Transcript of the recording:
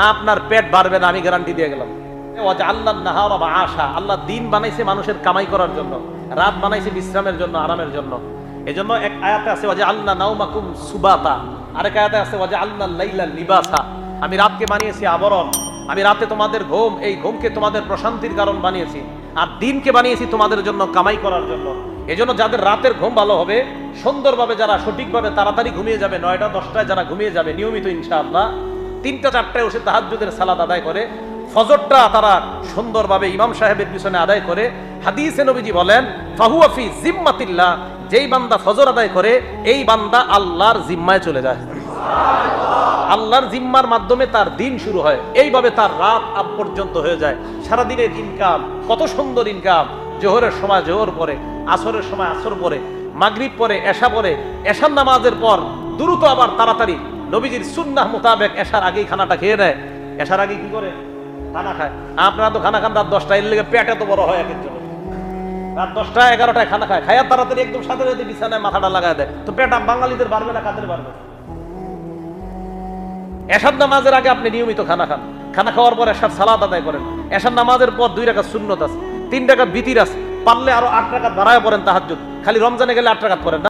আপনার পেট বাড়বে না, আমি গ্যারান্টি দিয়ে গেলাম। আল্লাহ দিন বানাইছে মানুষের কামাই করার জন্য, রাত বানাইছে বিশ্রামের জন্য, আরামের জন্য। এজন্য এক আয়াতে আছে ওয়াজআলনা নাওমাকুম সুবাতা, আরেক আয়াতে আছে ওয়াজআলনা লাইলা লিবাসা। আমি রাতকে বানিয়েছি আবরণ, আমি রাতে তোমাদের ঘুম, এই ঘুমকে তোমাদের প্রশান্তির কারণ বানিয়েছি, আর দিনকে বানিয়েছি তোমাদের জন্য কামাই করার জন্য। এজন্য যাদের রাতের ঘুম ভালো হবে, সুন্দরভাবে যারা সঠিকভাবে তাড়াতাড়ি ঘুমিয়ে যাবে, 9টা 10টায় যারা ঘুমিয়ে যাবে নিয়মিত ইনশাআল্লাহ, 3টা 4টায় উঠে তাহাজ্জুদের সালাত আদায় করে, ফজরটা তারা সুন্দরভাবে ইমাম সাহেবের পিছনে আদায় করে, হাদিসে নবীজি বলেন ফাহুয়া ফি জিম্মাতিল্লাহ, যেই বান্দা ফজর আদায় করে এই বান্দা আল্লাহর জিম্মায় চলে যায়। আল্লাহর জিম্মার মাধ্যমে তার দিন শুরু হয়, এইভাবে তার রাত আব পর্যন্ত হয়ে যায়। সারাদিনের ইনকাম, কত সুন্দর ইনকাম। জোহরের সময় জোহর পরে, আসরের সময় আসর পরে, মাগরিব পরে, এশা পরে, এশার নামাজের পর দ্রুত আবার তাড়াতাড়ি নবীজির সুন্নাহ মোতাবেক এশার আগেই খানাটা খেয়ে নেয়। এশার আগে কি করে খানা খায়? আপনারা তো খানা খান রাত 10টায়, এর লেগে পেট এত বড় হয় এক একজন। রাত 10টা 11টায় খানা খায়, খায়া তাড়াতাড়ি একদম সাথে সাথে বিছানায় মাথাটা লাগায় দেয়। তো পেট বাঙালিদের বাড়বে না কাদের বাড়বে? এশার নামাজের আগে আপনি নিয়মিত খানা খান, খানা খাওয়ার পর এশার সালাত আদায় করেন, এশার নামাজের পর 2 রাকাত সুন্নত আছে, 3 রাকাত বিতির আছে, পারলে আরো 8 রাকাত বাড়ায় পড়েন তাহাজ্জুদ। খালি রমজানে গেলে 8 রাকাত পড়েন না।